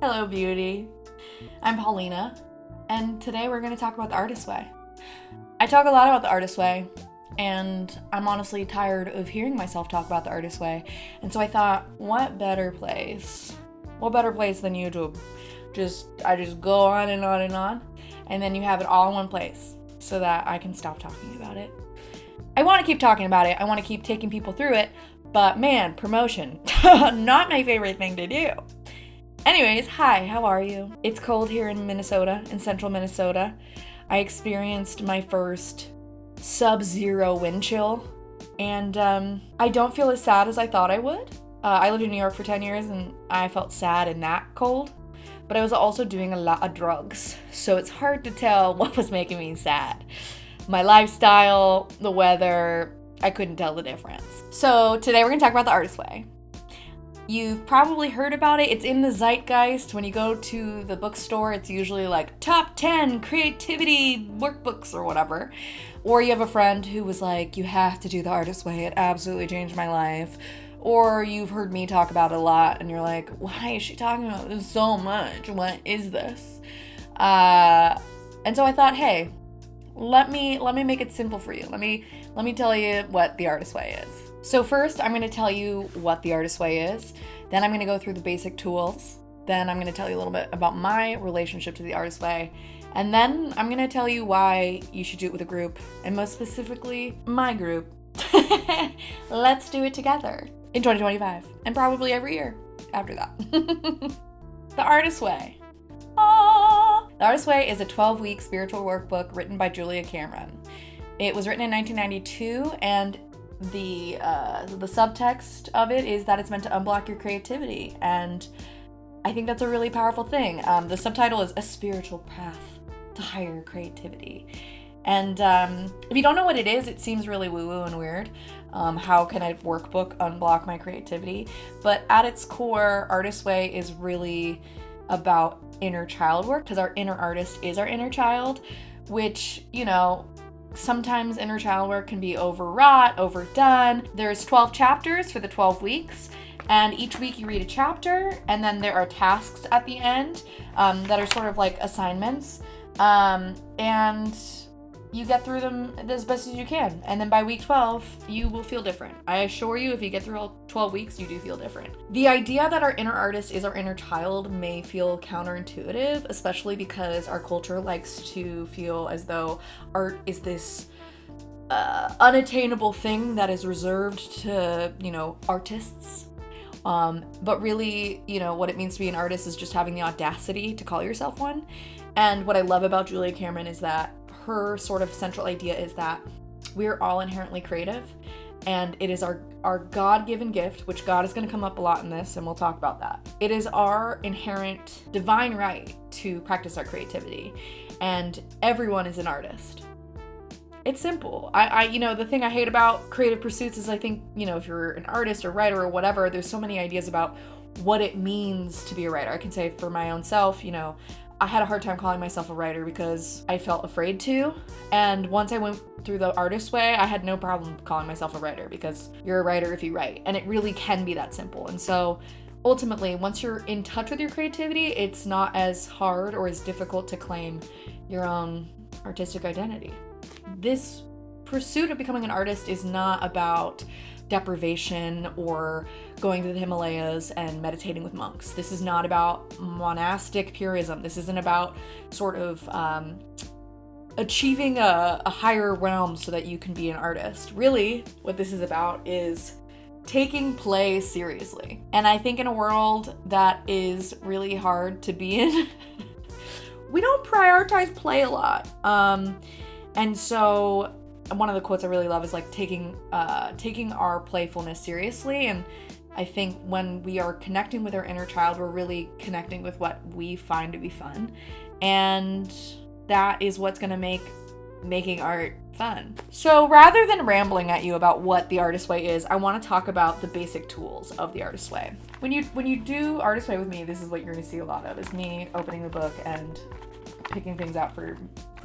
Hello, beauty. I'm Paulina, and today we're going to talk about the artist way. I talk a lot about the artist way, and I'm honestly tired of hearing myself talk about the artist way, and so I thought, what better place than YouTube? I just go on and on and on, and then you have it all in one place so that I can stop talking about it. I want to keep talking about it. I want to keep taking people through it, but man, promotion, not my favorite thing to do. Anyways, hi, how are you? It's cold here in Minnesota, in central Minnesota. I experienced my first sub-zero wind chill, and I don't feel as sad as I thought I would. I lived in New York for 10 years, and I felt sad in that cold, but I was also doing a lot of drugs, so it's hard to tell what was making me sad. My lifestyle, the weather, I couldn't tell the difference. So today we're gonna talk about the artist way. You've probably heard about it. It's in the zeitgeist. When you go to the bookstore, it's usually like top 10 creativity workbooks or whatever. Or you have a friend who was like, you have to do the artist way. It absolutely changed my life. Or you've heard me talk about it a lot and you're like, why is she talking about this so much? What is this? And so I thought, hey, let me make it simple for you. Let me tell you what the artist way is. So first, I'm going to tell you what the artist way is. Then I'm going to go through the basic tools. Then I'm going to tell you a little bit about my relationship to the artist way. And then I'm going to tell you why you should do it with a group, and most specifically, my group. Let's do it together in 2025, and probably every year after that. The artist way. The Artist Way is a 12-week spiritual workbook written by Julia Cameron. It was written in 1992, and the subtext of it is that it's meant to unblock your creativity, and I think that's a really powerful thing. The subtitle is A Spiritual Path to Higher Creativity. And if you don't know what it is, it seems really woo-woo and weird. How can a workbook unblock my creativity? But at its core, Artist Way is really about inner child work, because our inner artist is our inner child, which, sometimes inner child work can be overwrought, overdone. There's 12 chapters for the 12 weeks, and each week you read a chapter, and then there are tasks at the end that are sort of like assignments, and you get through them as best as you can. And then by week 12, you will feel different. I assure you, if you get through all 12 weeks, you do feel different. The idea that our inner artist is our inner child may feel counterintuitive, especially because our culture likes to feel as though art is this unattainable thing that is reserved to, artists. But really, what it means to be an artist is just having the audacity to call yourself one. And what I love about Julia Cameron is that her sort of central idea is that we're all inherently creative, and it is our God-given gift, which God is going to come up a lot in this, and we'll talk about that. It is our inherent divine right to practice our creativity, and everyone is an artist. It's simple. The thing I hate about creative pursuits is I think, if you're an artist or writer or whatever, there's so many ideas about what it means to be a writer. I can say for my own self, I had a hard time calling myself a writer because I felt afraid to. And once I went through the artist way, I had no problem calling myself a writer, because you're a writer if you write. And it really can be that simple. And so ultimately, once you're in touch with your creativity, it's not as hard or as difficult to claim your own artistic identity. This pursuit of becoming an artist is not about deprivation or going to the Himalayas and meditating with monks. This is not about monastic purism. This isn't about sort of achieving a higher realm so that you can be an artist. Really, what this is about is taking play seriously. And I think in a world that is really hard to be in, we don't prioritize play a lot. And so one of the quotes I really love is like taking our playfulness seriously. And I think when we are connecting with our inner child, we're really connecting with what we find to be fun. And that is what's going to make making art fun. So rather than rambling at you about what the artist way is, I want to talk about the basic tools of the artist way. When you do artist way with me, this is what you're going to see a lot of, is me opening the book and picking things out for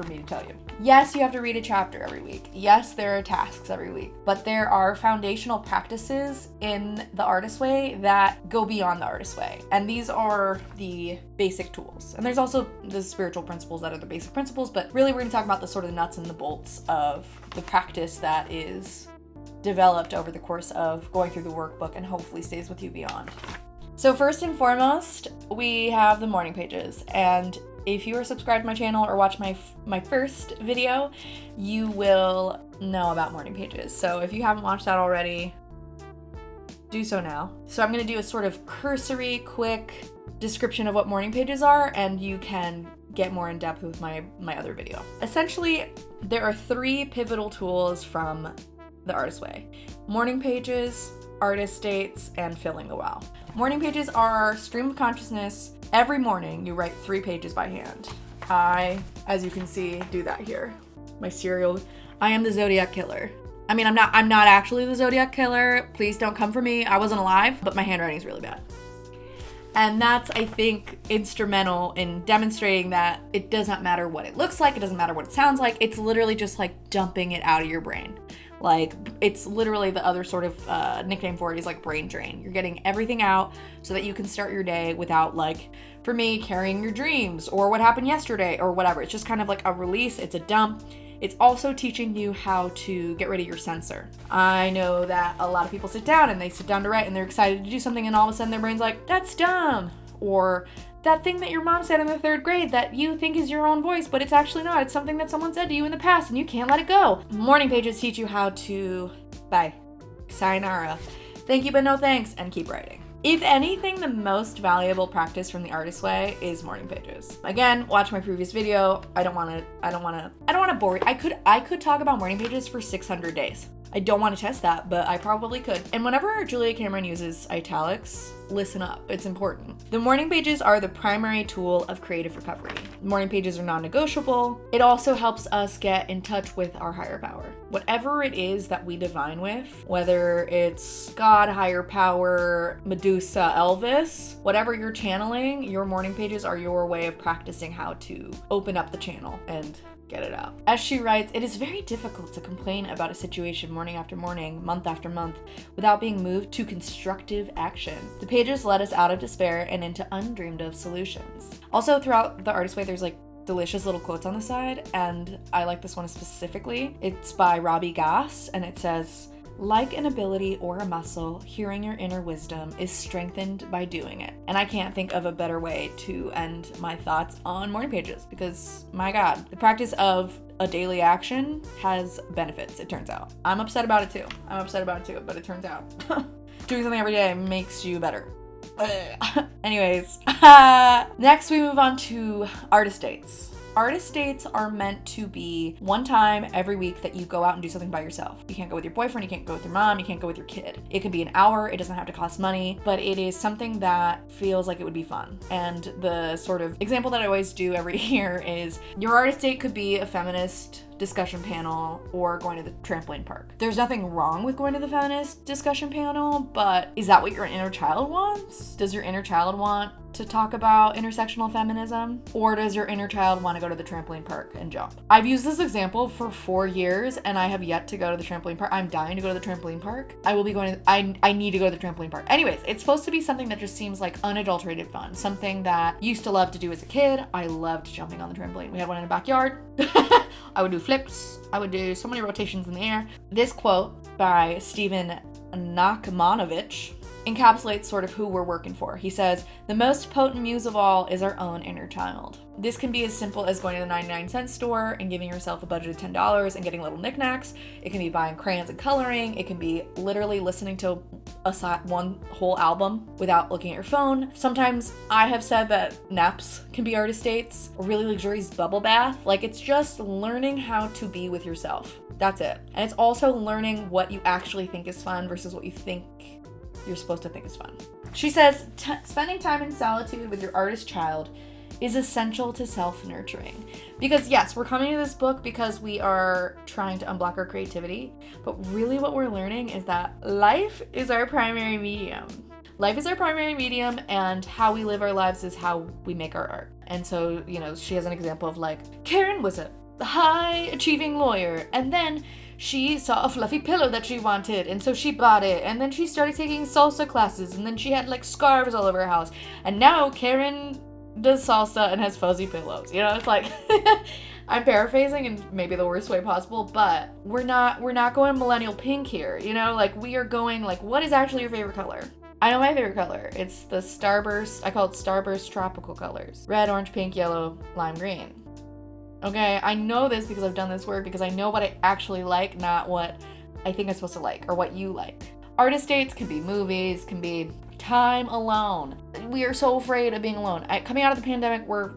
me to tell you. Yes, you have to read a chapter every week. Yes, there are tasks every week, but there are foundational practices in the Artist Way that go beyond the Artist Way. And these are the basic tools. And there's also the spiritual principles that are the basic principles, but really we're gonna talk about the sort of nuts and the bolts of the practice that is developed over the course of going through the workbook and hopefully stays with you beyond. So first and foremost, we have the morning pages. And if you are subscribed to my channel or watch my first video, you will know about morning pages. So if you haven't watched that already, do so now. So I'm going to do a sort of cursory, quick description of what morning pages are, and you can get more in depth with my other video. Essentially, there are 3 pivotal tools from the Artist Way: morning pages, artist states, and filling the wow. Morning pages are stream of consciousness. Every morning you write 3 pages by hand. I, as you can see, do that here. My serial, I am the Zodiac Killer. I mean, I'm not actually the Zodiac Killer. Please don't come for me. I wasn't alive, but my handwriting is really bad. And that's, I think, instrumental in demonstrating that it does not matter what it looks like. It doesn't matter what it sounds like. It's literally just like dumping it out of your brain. Like, it's literally the other sort of nickname for it is like brain drain. You're getting everything out so that you can start your day without, like, for me, carrying your dreams or what happened yesterday or whatever. It's just kind of like a release. It's a dump. It's also teaching you how to get rid of your censor. I know that a lot of people sit down to write and they're excited to do something, and all of a sudden their brain's like, that's dumb. Or that thing that your mom said in the 3rd grade that you think is your own voice, but it's actually not. It's something that someone said to you in the past and you can't let it go. Morning pages teach you how to, bye, sayonara, thank you but no thanks, and keep writing. If anything, the most valuable practice from the Artist Way is morning pages. Again, watch my previous video. I don't want to bore you. I could talk about morning pages for 600 days. I don't want to test that, but I probably could. And whenever Julia Cameron uses italics, listen up, it's important. The morning pages are the primary tool of creative recovery. Morning pages are non-negotiable. It also helps us get in touch with our higher power. Whatever it is that we divine with, whether it's God, higher power, Medusa, Elvis, whatever you're channeling, your morning pages are your way of practicing how to open up the channel and get it out. As she writes, it is very difficult to complain about a situation morning after morning, month after month, without being moved to constructive action. The pages let us out of despair and into undreamed of solutions. Also, throughout the Artist Way, there's like delicious little quotes on the side, and I like this one specifically. It's by Robbie Gass, and it says, like an ability or a muscle, hearing your inner wisdom is strengthened by doing it. And I can't think of a better way to end my thoughts on morning pages, because my God, the practice of a daily action has benefits, it turns out. I'm upset about it too, but it turns out. Doing something every day makes you better. Anyways, next we move on to artist dates. Artist dates are meant to be one time every week that you go out and do something by yourself. You can't go with your boyfriend, you can't go with your mom, you can't go with your kid. It could be an hour, it doesn't have to cost money, but it is something that feels like it would be fun. And the sort of example that I always do every year is your artist date could be a feminist discussion panel or going to the trampoline park. There's nothing wrong with going to the feminist discussion panel, but is that what your inner child wants? Does your inner child want to talk about intersectional feminism? Or does your inner child want to go to the trampoline park and jump? I've used this example for 4 years and I have yet to go to the trampoline park. I'm dying to go to the trampoline park. I will be going to, I need to go to the trampoline park. Anyways, it's supposed to be something that just seems like unadulterated fun. Something that I used to love to do as a kid. I loved jumping on the trampoline. We had one in the backyard. I would do flips. I would do so many rotations in the air. This quote by Stephen Nachmanovich encapsulates sort of who we're working for. He says, the most potent muse of all is our own inner child. This can be as simple as going to the 99-cent store and giving yourself a budget of $10 and getting little knickknacks. It can be buying crayons and coloring. It can be literally listening to one whole album without looking at your phone. Sometimes I have said that naps can be artist dates, a really luxurious bubble bath. Like, it's just learning how to be with yourself. That's it. And it's also learning what you actually think is fun versus what you think you're supposed to think is fun. She says, spending time in solitude with your artist child is essential to self-nurturing. Because yes, we're coming to this book because we are trying to unblock our creativity, but really what we're learning is that life is our primary medium. Life is our primary medium, and how we live our lives is how we make our art. And so, she has an example of like, Karen was a high achieving lawyer, and then she saw a fluffy pillow that she wanted, and so she bought it, and then she started taking salsa classes, and then she had like scarves all over her house, and now Karen does salsa and has fuzzy pillows. It's like I'm paraphrasing in maybe the worst way possible, but we're not going millennial pink here. Like we are going like, what is actually your favorite color? I know my favorite color. It's the Starburst. I call it Starburst Tropical Colors. Red, orange, pink, yellow, lime green. Okay, I know this because I've done this work, because I know what I actually like, not what I think I'm supposed to like or what you like. Artist dates can be movies, can be time alone. We are so afraid of being alone. Coming out of the pandemic, we're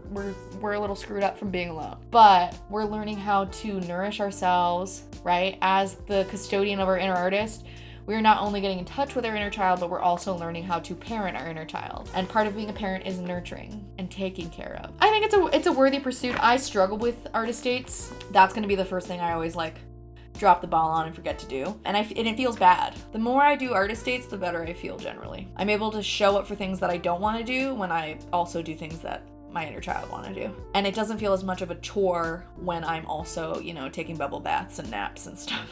a little screwed up from being alone. But we're learning how to nourish ourselves, right? As the custodian of our inner artist, we're not only getting in touch with our inner child, but we're also learning how to parent our inner child. And part of being a parent is nurturing and taking care of. I think it's a worthy pursuit. I struggle with artist dates. That's going to be the first thing I always like drop the ball on and forget to do. And it feels bad. The more I do artist dates, the better I feel generally. I'm able to show up for things that I don't want to do when I also do things that my inner child want to do. And it doesn't feel as much of a chore when I'm also, taking bubble baths and naps and stuff.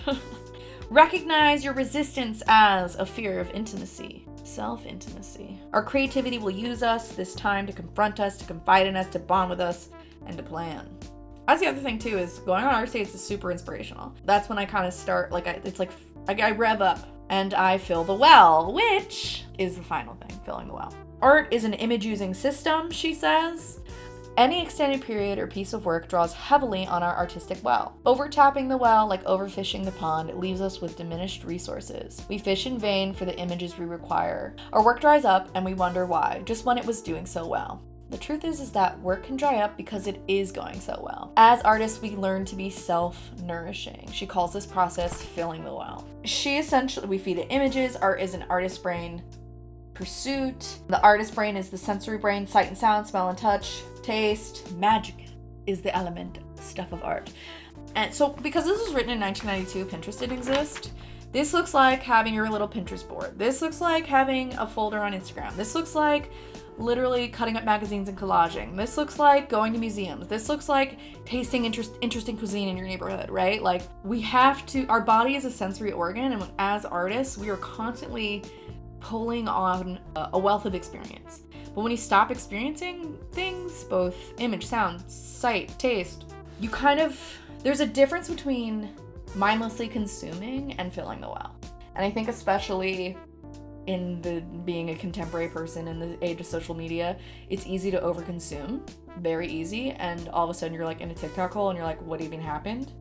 Recognize your resistance as a fear of intimacy, self-intimacy. Our creativity will use us this time to confront us, to confide in us, to bond with us, and to plan. That's the other thing too, is going on art dates is super inspirational. That's when I kind of start, I rev up and I fill the well, which is the final thing, filling the well. Art is an image-using system, she says. Any extended period or piece of work draws heavily on our artistic well. Overtapping the well, like overfishing the pond, leaves us with diminished resources. We fish in vain for the images we require. Our work dries up and we wonder why, just when it was doing so well. The truth is that work can dry up because it is going so well. As artists, we learn to be self-nourishing. She calls this process filling the well. We feed it images. Art is an artist brain pursuit. The artist brain is the sensory brain, sight and sound, smell and touch, taste. Magic is the element, stuff of art. And so because this was written in 1992, Pinterest didn't exist. This looks like having your little Pinterest board. This looks like having a folder on Instagram. This looks like literally cutting up magazines and collaging. This looks like going to museums. This looks like tasting interesting cuisine in your neighborhood, right? Like our body is a sensory organ, and as artists, we are constantly pulling on a wealth of experience. But when you stop experiencing things, both image, sound, sight, taste, there's a difference between mindlessly consuming and filling the well. And I think especially in being a contemporary person in the age of social media, it's easy to overconsume, very easy, and all of a sudden you're like in a TikTok hole and you're like, what even happened?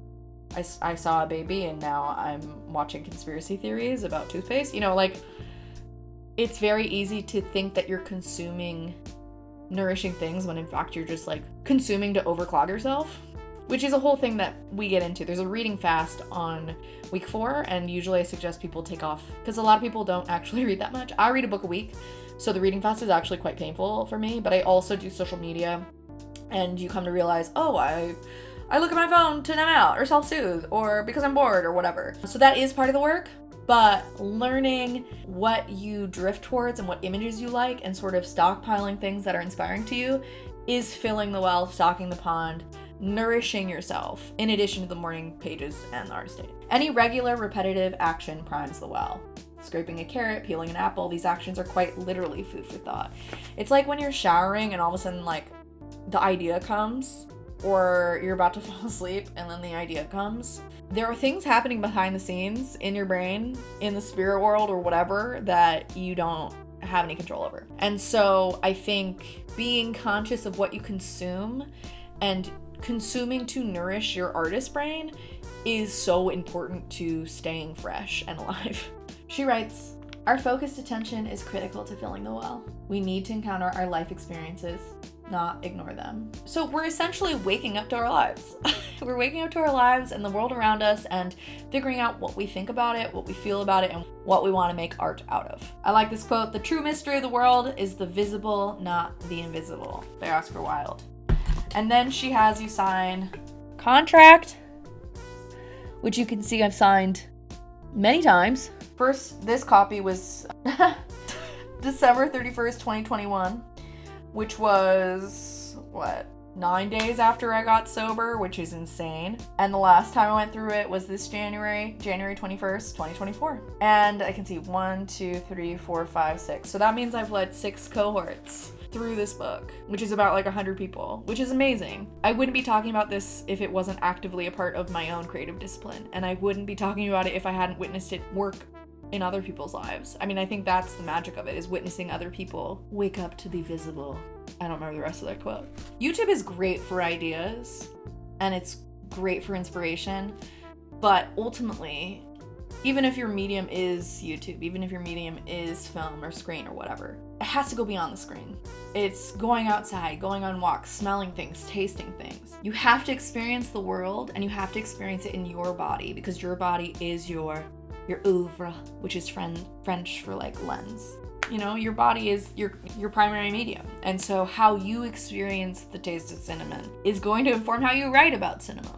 I saw a baby and now I'm watching conspiracy theories about toothpaste. It's very easy to think that you're consuming nourishing things when in fact you're just like consuming to overclog yourself, which is a whole thing that we get into. There's a reading fast on week 4, and usually I suggest people take off because a lot of people don't actually read that much. I read a book a week, so the reading fast is actually quite painful for me, but I also do social media, and you come to realize, I look at my phone to numb out or self-soothe or because I'm bored or whatever. So that is part of the work. But learning what you drift towards and what images you like and sort of stockpiling things that are inspiring to you is filling the well, stocking the pond, nourishing yourself, in addition to the morning pages and the artist date. Any regular repetitive action primes the well. Scraping a carrot, peeling an apple, these actions are quite literally food for thought. It's like when you're showering and all of a sudden the idea comes, or you're about to fall asleep and then the idea comes. There are things happening behind the scenes in your brain, in the spirit world or whatever, that you don't have any control over. And so I think being conscious of what you consume and consuming to nourish your artist brain is so important to staying fresh and alive. She writes, our focused attention is critical to filling the well. We need to encounter our life experiences, not ignore them. So we're essentially waking up to our lives. We're waking up to our lives and the world around us and figuring out what we think about it, what we feel about it, and what we want to make art out of. I like this quote, the true mystery of the world is the visible, not the invisible, by Oscar Wilde. And then she has you sign contract, which you can see I've signed many times. First, this copy was December 31st, 2021, which was, 9 days after I got sober, which is insane. And the last time I went through it was this January 21st, 2024. And I can see 1, 2, 3, 4, 5, 6. So that means I've led 6 cohorts through this book, which is about like 100 people, which is amazing. I wouldn't be talking about this if it wasn't actively a part of my own creative discipline. And I wouldn't be talking about it if I hadn't witnessed it work in other people's lives. I mean, I think that's the magic of it, is witnessing other people wake up to the visible. I don't remember the rest of that quote. YouTube is great for ideas and it's great for inspiration, but ultimately, even if your medium is YouTube, even if your medium is film or screen or whatever, it has to go beyond the screen. It's going outside, going on walks, smelling things, tasting things. You have to experience the world, and you have to experience it in your body, because your body is your oeuvre, which is French for like lens. You know, your body is your primary medium. And so how you experience the taste of cinnamon is going to inform how you write about cinnamon.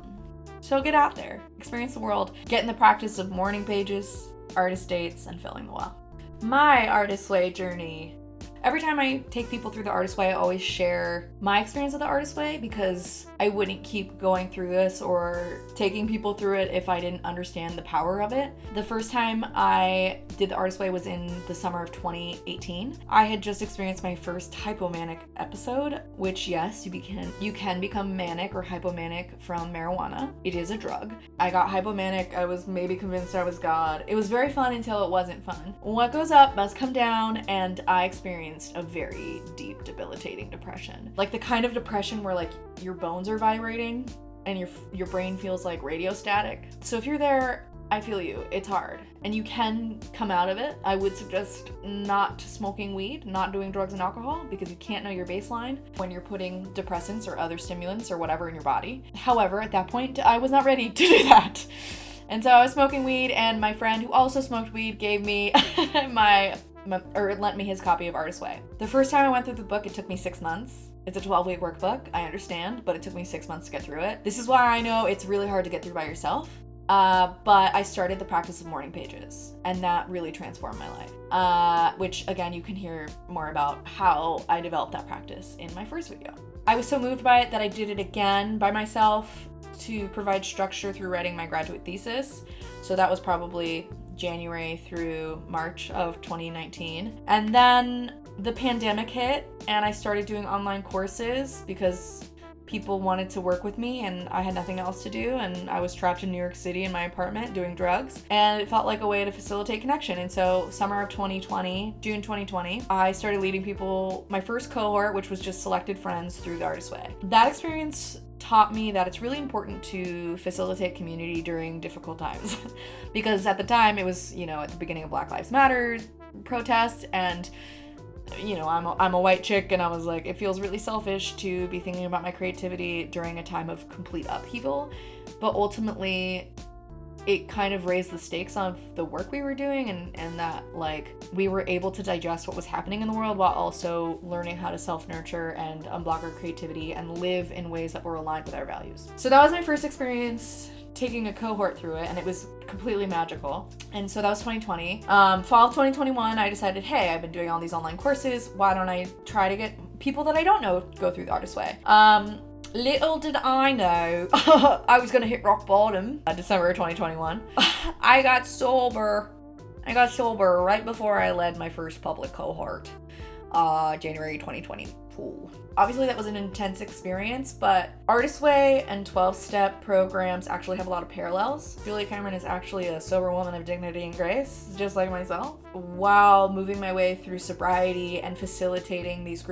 So get out there, experience the world, get in the practice of morning pages, artist dates, and filling the well. My Artist Way journey. Every time I take people through the Artist Way, I always share my experience of the Artist Way, because I wouldn't keep going through this or taking people through it if I didn't understand the power of it. The first time I did the Artist Way was in the summer of 2018. I had just experienced my first hypomanic episode, which, yes, you can become manic or hypomanic from marijuana. It is a drug. I got hypomanic. I was maybe convinced I was God. It was very fun until it wasn't fun. What goes up must come down, and I experienced a very deep, debilitating depression. Like the kind of depression where like your bones are vibrating and your brain feels like radio static. So if you're there, I feel you. It's hard. And you can come out of it. I would suggest not smoking weed, not doing drugs and alcohol, because you can't know your baseline when you're putting depressants or other stimulants or whatever in your body. However, at that point, I was not ready to do that. And so I was smoking weed, and my friend who also smoked weed gave me lent me his copy of Artist Way. The first time I went through the book, it took me 6 months. It's a 12-week workbook, I understand, but it took me 6 months to get through it. This is why I know it's really hard to get through by yourself. But I started the practice of morning pages, and that really transformed my life. Which, again, you can hear more about how I developed that practice in my first video. I was so moved by it that I did it again by myself to provide structure through writing my graduate thesis. So that was probably January through March of 2019. And then the pandemic hit, and I started doing online courses because people wanted to work with me and I had nothing else to do, and I was trapped in New York City in my apartment doing drugs, and it felt like a way to facilitate connection. And so summer of 2020, June 2020, I started leading people, my first cohort, which was just selected friends, through the Artist Way. That experience taught me that it's really important to facilitate community during difficult times because at the time it was, at the beginning of Black Lives Matter protests, and I'm a white chick, and I was like, it feels really selfish to be thinking about my creativity during a time of complete upheaval. But ultimately, it kind of raised the stakes of the work we were doing, and that like we were able to digest what was happening in the world while also learning how to self-nurture and unblock our creativity and live in ways that were aligned with our values. So that was my first experience taking a cohort through it, and it was completely magical. And so that was 2020. Fall of 2021, I decided, hey, I've been doing all these online courses. Why don't I try to get people that I don't know go through the Artist Way? Little did I know I was gonna hit rock bottom December 2021. I got sober right before I led my first public cohort, January 2022. Obviously that was an intense experience, but Artist Way and 12-step programs actually have a lot of parallels. Julia Cameron is actually a sober woman of dignity and grace, just like myself. While moving my way through sobriety and facilitating these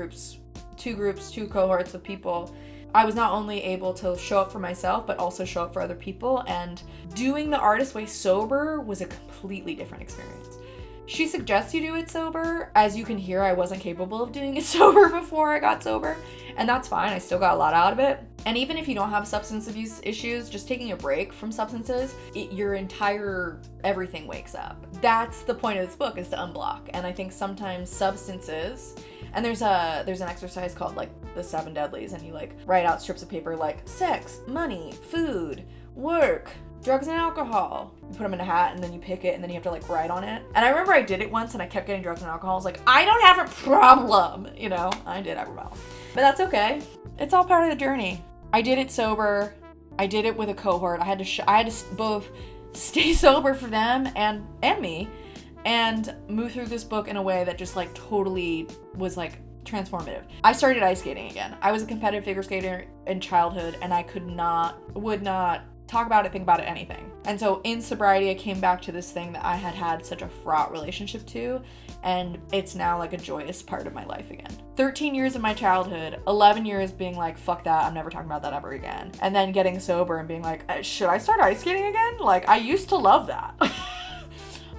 two cohorts of people, I was not only able to show up for myself, but also show up for other people, and doing the Artist Way sober was a completely different experience. She suggests you do it sober. As you can hear, I wasn't capable of doing it sober before I got sober, and that's fine. I still got a lot out of it. And even if you don't have substance abuse issues, just taking a break from substances, your entire everything wakes up. That's the point of this book, is to unblock. And I think sometimes substances, and there's an exercise called like the 7 deadlies, and you like write out strips of paper like sex, money, food, work, drugs and alcohol. You put them in a hat and then you pick it and then you have to like write on it. And I remember I did it once and I kept getting drugs and alcohol. I was like, I don't have a problem. You know, I did have a problem. But that's okay. It's all part of the journey. I did it sober. I did it with a cohort. I had to both stay sober for them and me, and move through this book in a way that just like totally was like transformative. I started ice skating again. I was a competitive figure skater in childhood, and I would not talk about it, think about it, anything. And so in sobriety, I came back to this thing that I had such a fraught relationship to, and it's now like a joyous part of my life again. 13 years of my childhood, 11 years being like, fuck that, I'm never talking about that ever again. And then getting sober and being like, should I start ice skating again? Like, I used to love that.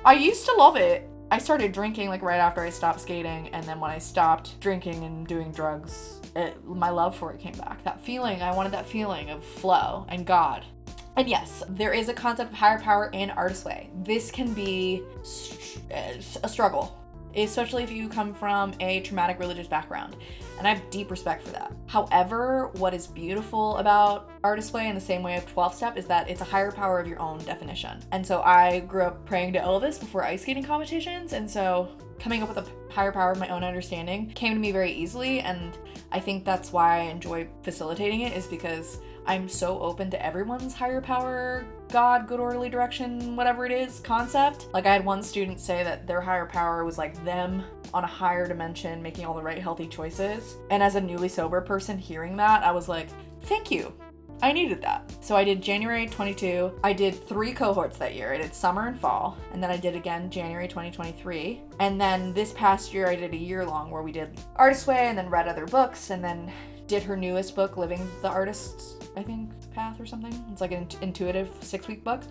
I used to love it. I started drinking like right after I stopped skating, and then when I stopped drinking and doing drugs, my love for it came back. That feeling, I wanted that feeling of flow and God. And yes, there is a concept of higher power in Artist Way. This can be a struggle, especially if you come from a traumatic religious background. And I have deep respect for that. However, what is beautiful about Artist Way in the same way of 12-step is that it's a higher power of your own definition. And so I grew up praying to Elvis before ice skating competitions. And so coming up with a higher power of my own understanding came to me very easily. And I think that's why I enjoy facilitating it, is because I'm so open to everyone's higher power, God, good orderly direction, whatever it is, concept. Like I had one student say that their higher power was like them on a higher dimension, making all the right healthy choices. And as a newly sober person hearing that, I was like, thank you. I needed that. So I did January 22. I did 3 cohorts that year. I did summer and fall. And then I did again January 2023. And then this past year I did a year long where we did Artist Way and then read other books and then did her newest book, Living the Artist's, I think, Path or something. It's like an intuitive 6-week book.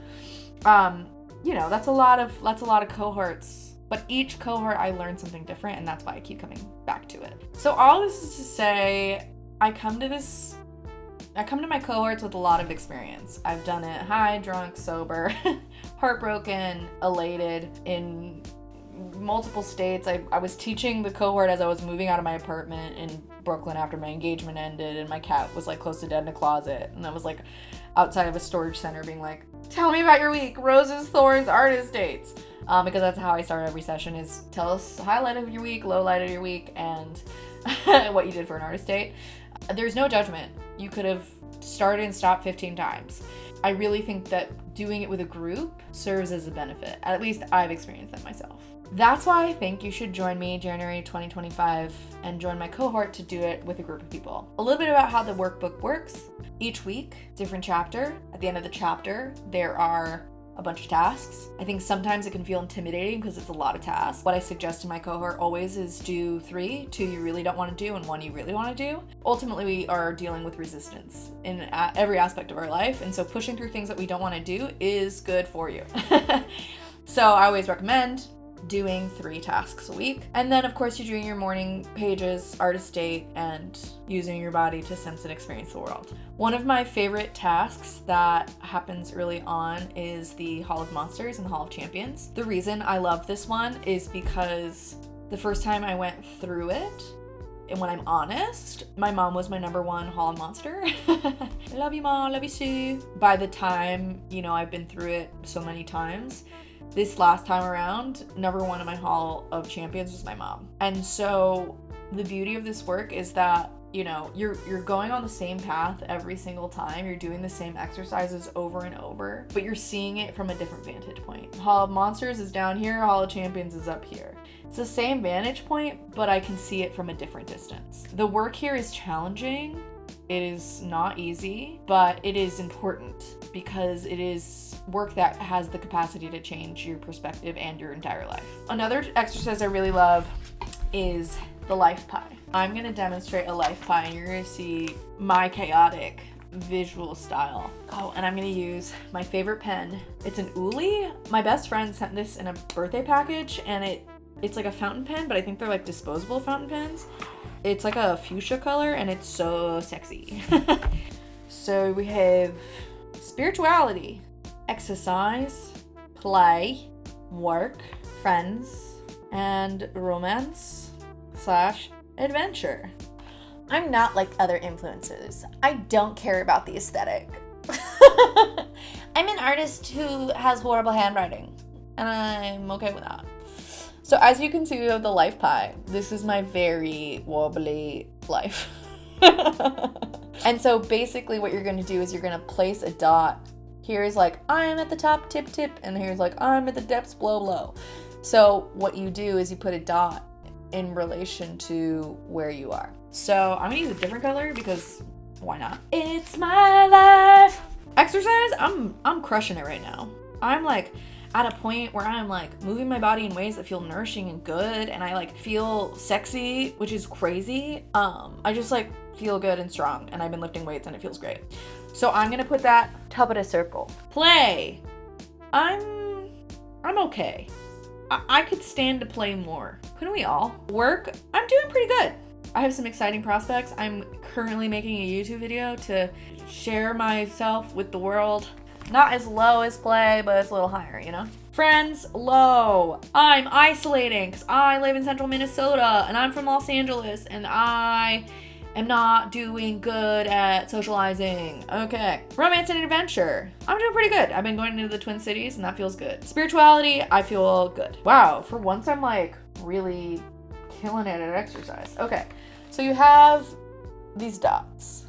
You know, that's a lot of cohorts. But each cohort I learned something different, and that's why I keep coming back to it. So all this is to say, I come to my cohorts with a lot of experience. I've done it high, drunk, sober, heartbroken, elated, in multiple states. I was teaching the cohort as I was moving out of my apartment in Brooklyn after my engagement ended, and my cat was like close to dead in a closet, and I was like outside of a storage center being like, tell me about your week, roses, thorns, artist dates. Because that's how I start every session, is tell us highlight of your week, low light of your week, and what you did for an artist date. There's no judgment. You could have started and stopped 15 times. I really think that doing it with a group serves as a benefit. At least I've experienced that myself. That's why I think you should join me January 2025 and join my cohort to do it with a group of people. A little bit about how the workbook works. Each week, different chapter. At the end of the chapter, there are a bunch of tasks. I think sometimes it can feel intimidating because it's a lot of tasks. What I suggest to my cohort always is do 3, 2 you really don't want to do, and 1 you really want to do. Ultimately, we are dealing with resistance in every aspect of our life, and so pushing through things that we don't want to do is good for you. So I always recommend doing 3 tasks a week. And then of course you're doing your morning pages, artist date, and using your body to sense and experience the world. One of my favorite tasks that happens early on is the Hall of Monsters and the Hall of Champions. The reason I love this one is because the first time I went through it, and when I'm honest, my mom was my number 1 Hall of Monster. Love you, Mom, love you, Sue. By the time, I've been through it so many times, this last time around, number 1 in my Hall of Champions was my mom. And so the beauty of this work is that, you're going on the same path every single time. You're doing the same exercises over and over, but you're seeing it from a different vantage point. Hall of Monsters is down here, Hall of Champions is up here. It's the same vantage point, but I can see it from a different distance. The work here is challenging. It is not easy, but it is important because it is work that has the capacity to change your perspective and your entire life. Another exercise I really love is the life pie. I'm going to demonstrate a life pie and you're going to see my chaotic visual style. Oh, and I'm going to use my favorite pen. It's an Uli. My best friend sent this in a birthday package, and it's like a fountain pen, but I think they're like disposable fountain pens. It's like a fuchsia color and it's so sexy. So we have spirituality, exercise, play, work, friends, and romance/adventure. I'm not like other influencers. I don't care about the aesthetic. I'm an artist who has horrible handwriting, and I'm okay with that. So as you can see with the life pie, this is my very wobbly life. And so basically what you're gonna do is you're gonna place a dot. Here's like, I'm at the top, tip, tip, and here's like, I'm at the depths, blow, blow. So what you do is you put a dot in relation to where you are. So I'm gonna use a different color because why not? It's my life. Exercise, I'm crushing it right now. I'm like at a point where I'm like moving my body in ways that feel nourishing and good, and I like feel sexy, which is crazy. I just like feel good and strong, and I've been lifting weights and it feels great. So I'm gonna put that top of the circle. Play. I'm okay. I could stand to play more. Couldn't we all? Work, I'm doing pretty good. I have some exciting prospects. I'm currently making a YouTube video to share myself with the world. Not as low as play, but it's a little higher, you know? Friends, low. I'm isolating because I live in central Minnesota and I'm from Los Angeles and I am not doing good at socializing. Okay. Romance and adventure. I'm doing pretty good. I've been going into the Twin Cities and that feels good. Spirituality, I feel good. Wow, for once I'm like really killing it at exercise. Okay, so you have these dots.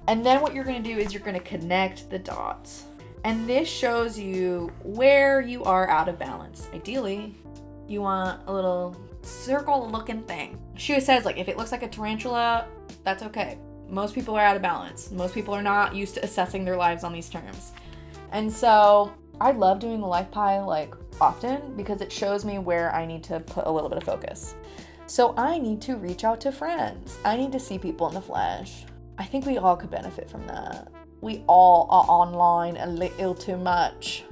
And then what you're gonna do is you're gonna connect the dots. And this shows you where you are out of balance. Ideally, you want a little circle looking thing. She says like, if it looks like a tarantula, that's okay. Most people are out of balance. Most people are not used to assessing their lives on these terms. And so I love doing the life pie like often because it shows me where I need to put a little bit of focus. So I need to reach out to friends. I need to see people in the flesh. I think we all could benefit from that. We all are online a little too much.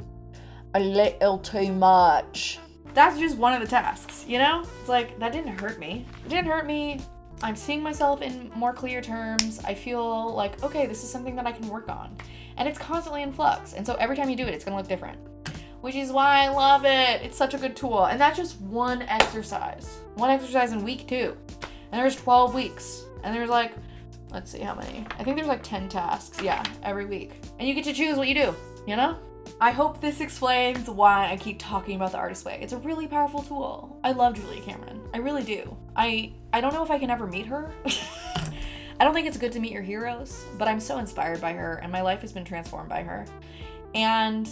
A little too much. That's just one of the tasks, you know? It's like, that didn't hurt me. It didn't hurt me. I'm seeing myself in more clear terms. I feel like, okay, this is something that I can work on. And it's constantly in flux. And so every time you do it, it's gonna look different. Which is why I love it. It's such a good tool. And that's just one exercise. One exercise in week 2. And there's 12 weeks. And there's like, let's see how many. I think there's like 10 tasks, yeah, every week. And you get to choose what you do, you know? I hope this explains why I keep talking about the Artist Way. It's a really powerful tool. I love Julia Cameron. I really do. I don't know if I can ever meet her. I don't think it's good to meet your heroes, but I'm so inspired by her and my life has been transformed by her. And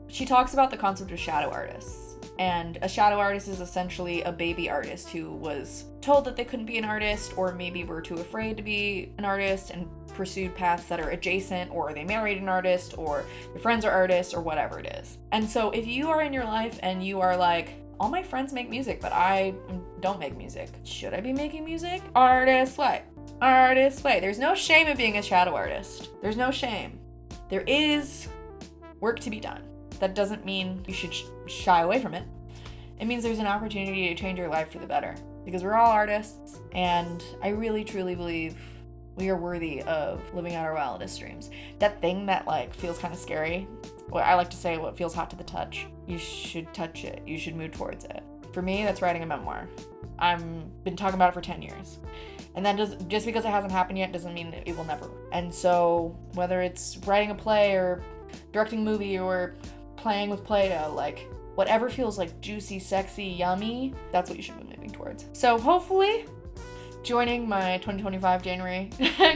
she talks about the concept of shadow artists. And a shadow artist is essentially a baby artist who was told that they couldn't be an artist, or maybe were too afraid to be an artist and pursued paths that are adjacent, or they married an artist, or your friends are artists, or whatever it is. And so if you are in your life and you are like, all my friends make music, but I don't make music. Should I be making music? Artist way. Artist way. There's no shame in being a shadow artist. There's no shame. There is work to be done. That doesn't mean you should shy away from it. It means there's an opportunity to change your life for the better. Because we're all artists, and I really truly believe we are worthy of living out our wildest dreams. That thing that like feels kind of scary, what I like to say, what feels hot to the touch, you should touch it. You should move towards it. For me, that's writing a memoir. I've been talking about it for 10 years. And that just because it hasn't happened yet doesn't mean it will never. And so whether it's writing a play or directing a movie or playing with Play-Doh, like whatever feels like juicy, sexy, yummy, that's what you should be moving towards. So hopefully joining my 2025 January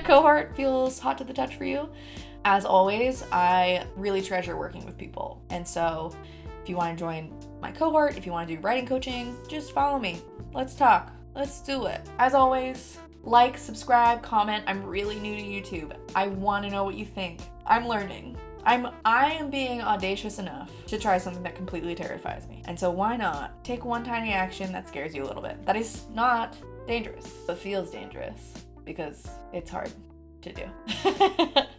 cohort feels hot to the touch for you. As always, I really treasure working with people. And so if you want to join my cohort, if you want to do writing coaching, just follow me. Let's talk. Let's do it. As always, like, subscribe, comment. I'm really new to YouTube. I want to know what you think. I'm learning. I am being audacious enough to try something that completely terrifies me. And so why not take one tiny action that scares you a little bit? That is not dangerous, but feels dangerous because it's hard to do.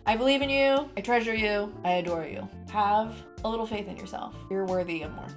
I believe in you. I treasure you. I adore you. Have a little faith in yourself. You're worthy of more.